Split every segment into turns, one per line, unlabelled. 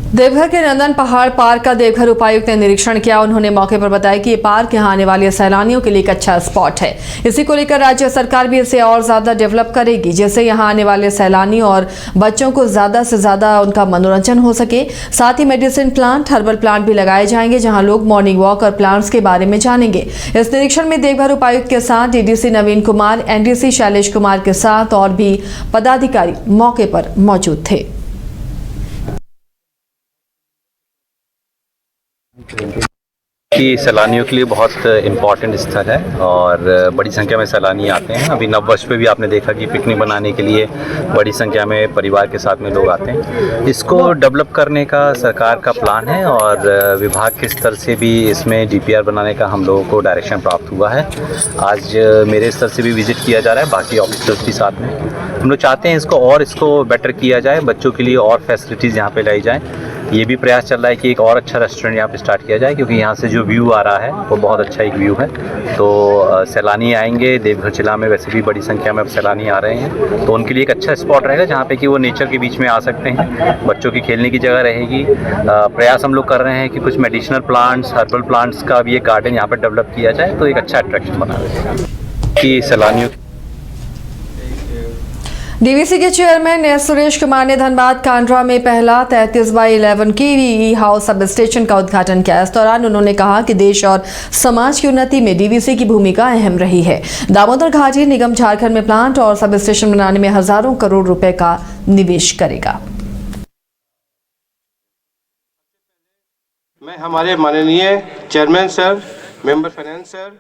देवघर के नंदन पहाड़ पार्क का देवघर उपायुक्त ने निरीक्षण किया। उन्होंने मौके पर बताया कि ये पार्क यहां आने वाले सैलानियों के लिए एक अच्छा स्पॉट है। इसी को लेकर राज्य सरकार भी इसे और ज्यादा डेवलप करेगी, जिससे यहां आने वाले सैलानी और बच्चों को ज्यादा से ज्यादा उनका मनोरंजन हो सके। साथ ही मेडिसिन प्लांट, हर्बल प्लांट भी लगाए जाएंगे, जहां लोग मॉर्निंग वॉक और प्लांट्स के बारे में जानेंगे। इस निरीक्षण में देवघर उपायुक्त के साथ डीडीसी नवीन कुमार, एनडीसी शैलेश कुमार के साथ और भी पदाधिकारी मौके पर मौजूद थे।
कि सैलानियों के लिए बहुत इम्पॉर्टेंट स्थल है और बड़ी संख्या में सैलानी आते हैं। अभी नववर्ष पे भी आपने देखा कि पिकनिक बनाने के लिए बड़ी संख्या में परिवार के साथ में लोग आते हैं। इसको डेवलप करने का सरकार का प्लान है और विभाग के स्तर से भी इसमें डीपीआर बनाने का हम लोगों को डायरेक्शन प्राप्त हुआ है। आज मेरे स्तर से भी विजिट किया जा रहा है, बाकी ऑफिसर्स भी साथ में। हम लोग चाहते हैं इसको बेटर किया जाए, बच्चों के लिए और फैसिलिटीज़ यहाँ पे लाई जाएँ। ये भी प्रयास चल रहा है कि एक और अच्छा रेस्टोरेंट यहाँ पे स्टार्ट किया जाए, क्योंकि यहाँ से जो व्यू आ रहा है वो बहुत अच्छा एक व्यू है। तो सैलानी आएंगे, देवघर जिला में वैसे भी बड़ी संख्या में अब सैलानी आ रहे हैं, तो उनके लिए एक अच्छा स्पॉट रहेगा जहाँ पे कि वो नेचर के बीच में आ सकते हैं। बच्चों की खेलने की जगह रहेगी। प्रयास हम लोग कर रहे हैं कि कुछ मेडिसिनल प्लांट्स, हर्बल प्लांट्स का भी एक गार्डन यहाँ पर डेवलप किया जाए, तो एक अच्छा अट्रैक्शन बना रहेगा कि सैलानियों।
डीवीसी के चेयरमैन एस सुरेश कुमार ने धनबाद कांड्रा में पहला 33/11 केवी हाउस सब स्टेशन का उद्घाटन किया। इस दौरान उन्होंने कहा कि देश और समाज की उन्नति में डीवीसी की भूमिका अहम रही है। दामोदर घाटी निगम झारखंड में प्लांट और सब स्टेशन बनाने में हजारों करोड़ रुपए का निवेश करेगा।
मैं हमारे माननीय chairman sir, member finance sir,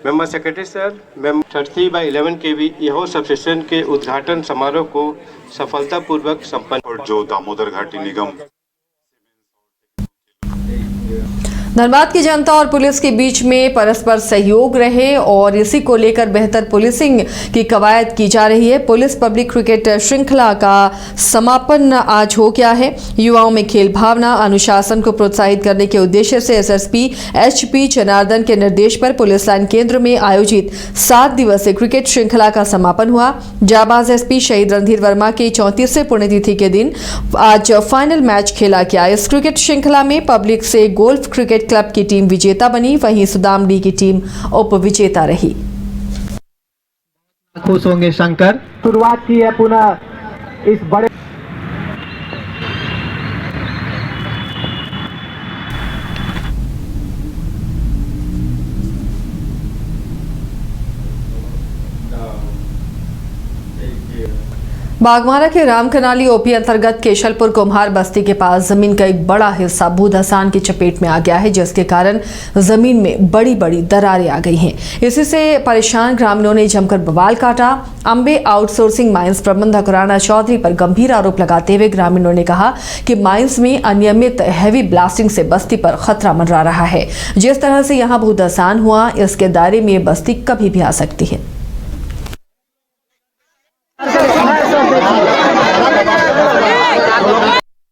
member secretary sir, member 33/11 केवी यहो सब स्टेशन के उद्घाटन समारोह को सफलतापूर्वक संपन्न
और जो दामोदर घाटी निगम
धनबाद की जनता और पुलिस के बीच में परस्पर सहयोग रहे और इसी को लेकर बेहतर पुलिसिंग की कवायद की जा रही है। पुलिस पब्लिक क्रिकेट श्रृंखला का समापन आज हो गया है। युवाओं में खेल भावना, अनुशासन को प्रोत्साहित करने के उद्देश्य से एसएसपी एचपी जनार्दन के निर्देश पर पुलिस लाइन केंद्र में आयोजित 7 दिवसीय क्रिकेट श्रृंखला का समापन हुआ। जाबाज एसपी शहीद रणधीर वर्मा की 34वें पुण्यतिथि के दिन आज फाइनल मैच खेला गया। इस क्रिकेट श्रृंखला में पब्लिक से गोल्फ क्रिकेट क्लब की टीम विजेता बनी, वहीं सुदामडी की टीम उप विजेता रही।
खुश होंगे शंकर।
शुरुआत की है पुनः इस बड़े
बागमारा के रामकनाली ओपी अंतर्गत केशलपुर कुम्हार बस्ती के पास जमीन का एक बड़ा हिस्सा भूधसान की चपेट में आ गया है, जिसके कारण जमीन में बड़ी बड़ी दरारें आ गई हैं। इसी से परेशान ग्रामीणों ने जमकर बवाल काटा। अंबे आउटसोर्सिंग माइंस प्रबंधक राणा चौधरी पर गंभीर आरोप लगाते हुए ग्रामीणों ने कहा कि माइंस में अनियमित हैवी ब्लास्टिंग से बस्ती पर खतरा मंडरा रहा है। जिस तरह से यहाँ भूधसान हुआ, इसके दायरे में ये बस्ती कभी भी आ सकती है।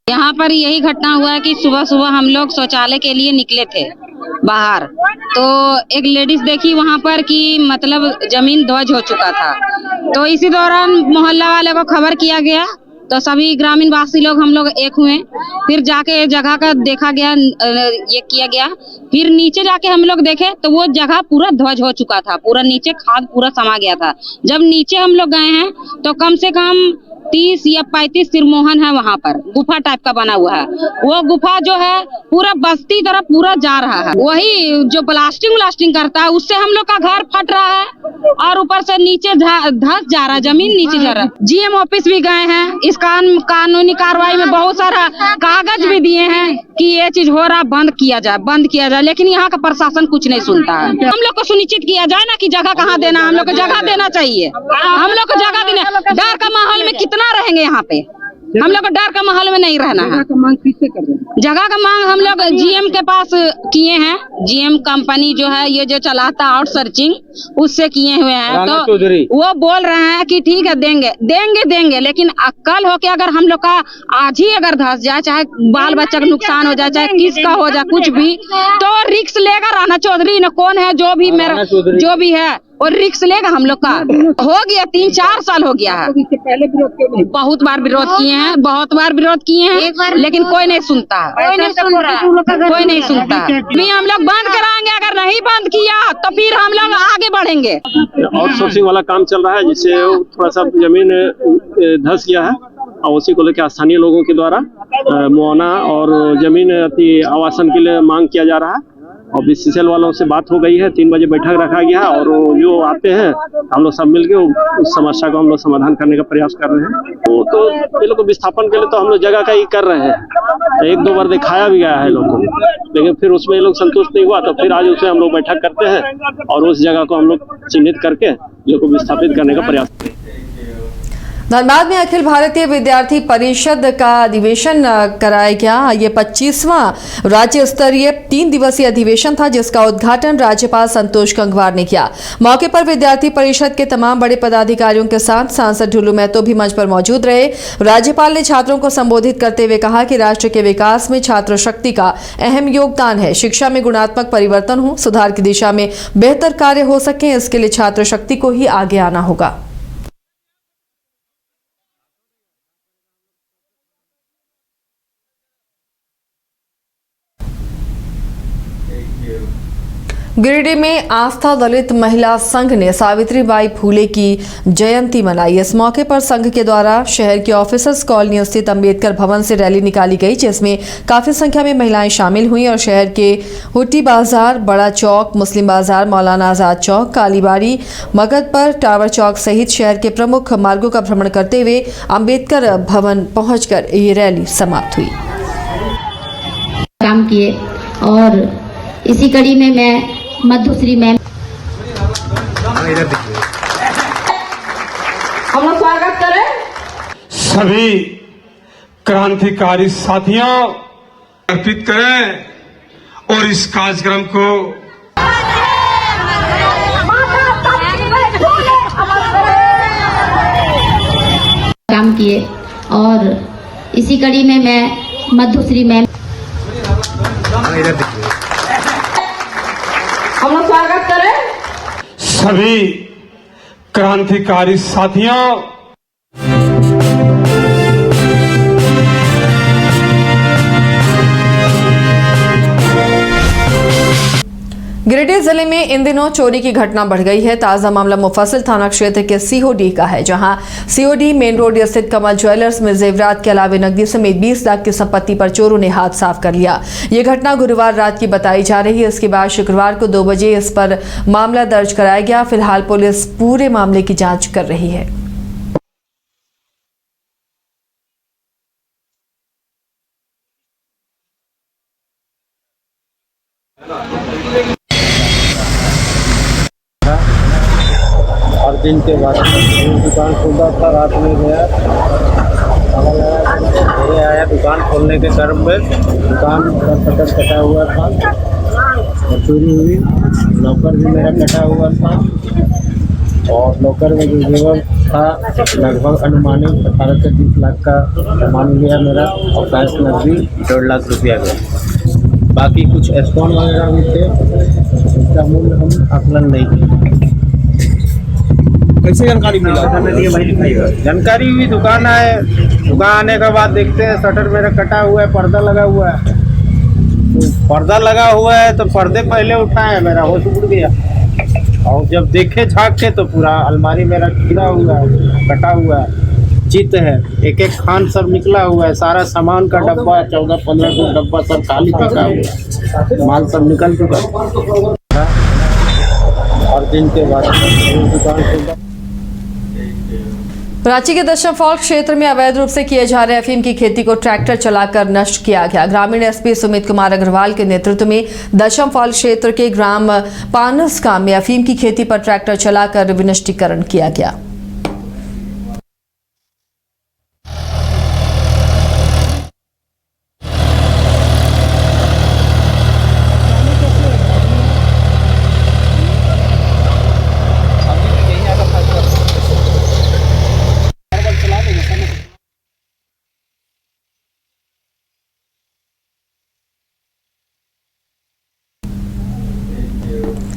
यहाँ पर यही घटना हुआ है कि सुबह सुबह हम लोग शौचालय के लिए निकले थे बाहर, तो एक लेडीज देखी वहाँ पर कि मतलब जमीन ध्वज हो चुका था। तो इसी दौरान मोहल्ला वाले को खबर किया गया, तो सभी ग्रामीण वासी लोग हम लोग एक हुए। फिर जाके जगह का देखा गया, ये किया गया। फिर नीचे जाके हम लोग देखे तो वो जगह पूरा ध्वज हो चुका था, पूरा नीचे खाद पूरा समा गया था। जब नीचे हम लोग गए हैं तो कम से कम 30 या 35 सिरमोहन है, वहाँ पर गुफा टाइप का बना हुआ है। वो गुफा जो है पूरा बस्ती तरफ पूरा जा रहा है। वही जो ब्लास्टिंग करता है उससे हम लोग का घर फट रहा है और ऊपर से नीचे धस जा रहा है, जमीन नीचे जा रहा है। जीएम ऑफिस भी गए हैं, इस कानूनी कार्रवाई में बहुत सारा कागज भी दिए हैं कि ये चीज हो रहा, बंद किया जाए, लेकिन यहाँ का प्रशासन कुछ नहीं सुनता है। हम लोग को सुनिश्चित किया जाए ना कि जगह कहाँ देना, हम लोग को जगह देना चाहिए। हम लोग को जगह देना, डर का माहौल में कितना रहेंगे यहाँ पे, हम लोग को डर का माहौल में नहीं रहना है। जगह का मांग हम लोग जीएम के पास किए हैं। जीएम कंपनी जो है ये जो चलाता आउटसोर्सिंग, उससे किए हुए हैं। तो वो बोल रहे हैं कि ठीक है देंगे, लेकिन कल हो के अगर हम लोग का आज ही अगर धस जाए, चाहे बाल बच्चा का नुकसान हो जाए, चाहे किसका हो जाए, कुछ भी, तो रिस्क लेगा राणा चौधरी न कौन है, जो भी है और रिक्स लेगा हम लोग का। हो गया 3-4 साल हो गया है।
पहले विरोध क्यों नहीं?
बहुत बार विरोध किए हैं, बहुत बार विरोध किए हैं, लेकिन कोई नहीं सुनता है, कोई नहीं सुनता है। भी हम लोग बंद कराएंगे, अगर नहीं बंद किया तो फिर हम लोग आगे बढ़ेंगे।
आउटसोर्सिंग वाला काम चल रहा है, जिससे थोड़ा सा जमीन धंस गया है और उसी को लेकर स्थानीय लोगों के द्वारा मुआवजा और जमीन आवासन के लिए मांग किया जा रहा है। और बीसीसीएल वालों से बात हो गई है, 3 बजे बैठक रखा गया है और जो आते हैं हम लोग सब मिलके उस समस्या को हम लोग समाधान करने का प्रयास कर रहे हैं। तो ये लोग को विस्थापन के लिए तो हम लोग जगह का ही कर रहे हैं, 1-2 बार दिखाया भी गया है लोगों को, लेकिन फिर उसमें ये लोग संतुष्ट नहीं हुआ, तो फिर आज उसे हम लोग बैठक करते हैं और उस जगह को हम लोग चिन्हित करके लोग को विस्थापित करने का प्रयास।
धनबाद में अखिल भारतीय विद्यार्थी परिषद का अधिवेशन कराया गया। ये 25वां राज्य स्तरीय 3 दिवसीय अधिवेशन था, जिसका उद्घाटन राज्यपाल संतोष गंगवार ने किया। मौके पर विद्यार्थी परिषद के तमाम बड़े पदाधिकारियों के साथ सांसद ढुलू महतो भी मंच पर मौजूद रहे। राज्यपाल ने छात्रों को संबोधित करते हुए कहा कि राष्ट्र के विकास में छात्र शक्ति का अहम योगदान है। शिक्षा में गुणात्मक परिवर्तन हो, सुधार की दिशा में बेहतर कार्य हो सके, इसके लिए छात्र शक्ति को ही आगे आना होगा। गिरिडीह में आस्था दलित महिला संघ ने सावित्रीबाई फूले की जयंती मनाई। इस मौके पर संघ के द्वारा शहर के ऑफिसर्स कॉलोनी स्थित अंबेडकर भवन से रैली निकाली गई, जिसमें काफी संख्या में महिलाएं शामिल हुई और शहर के हुट्टी बाजार, बड़ा चौक, मुस्लिम बाजार, मौलाना आजाद चौक, कालीबाड़ी, मगधपुर, टावर चौक सहित शहर के प्रमुख मार्गों का भ्रमण करते हुए अंबेडकर भवन पहुंचकर ये रैली समाप्त हुई।
काम किए और इसी कड़ी में मैं मधुश्री मैम
हम लोग स्वागत करें
सभी क्रांतिकारी साथियों अर्पित करें और इस कार्यक्रम को
काम किए और इसी कड़ी में मैं मधुश्री मैम
हम लोग स्वागत करें
सभी क्रांतिकारी साथियों।
गिरिडीह जिले में इन दिनों चोरी की घटना बढ़ गई है। ताजा मामला मुफस्सिल थाना क्षेत्र के सीओडी का है, जहां सीओडी मेन रोड स्थित कमल ज्वेलर्स में जेवरात के अलावे नकदी समेत 20 लाख की संपत्ति पर चोरों ने हाथ साफ कर लिया। ये घटना गुरुवार रात की बताई जा रही है। इसके बाद शुक्रवार को 2 बजे इस पर मामला दर्ज कराया गया। फिलहाल पुलिस पूरे मामले की जाँच कर रही है।
और दिन के बाद दुकान खोला था, रात में गया मेरे आया दुकान खोलने के क्रम में दुकान का शटर कटा हुआ था और चोरी हुई। लॉकर भी मेरा कटा हुआ था और लॉकर में जो जेवर था लगभग अनुमानित 18 से 20 लाख का सामान लिया मेरा और कैश नकदी 1.5 लाख रुपया गया। बाकी कुछ स्टोन वगैरह भी थे, इसका मूल्य हम आकलन नहीं किया।
कैसे जानकारी मिला?
जानकारी हुई दुकान आए, दुकान आने के बाद देखते हैं शटर मेरा कटा हुआ है, पर्दा लगा हुआ है। तो पर्दा लगा हुआ है तो पर्दे पहले उठाए, मेरा होश उड़ गया और जब देखे झाँक के तो पूरा अलमारी मेरा गिरा हुआ है, कटा हुआ है, चित है, एक एक खान सब निकला हुआ है। सारा सामान का डब्बा 14-15 डब्बा सब खाली पका हुआ है, माल सब निकल चुका और दिन के बाद दुकान खोला।
रांची के दशम फॉल्स क्षेत्र में अवैध रूप से किए जा रहे अफीम की खेती को ट्रैक्टर चलाकर नष्ट किया गया। ग्रामीण एसपी सुमित कुमार अग्रवाल के नेतृत्व में दशम फॉल्स क्षेत्र के ग्राम पानस गांव में अफीम की खेती पर ट्रैक्टर चलाकर विनष्टीकरण किया गया।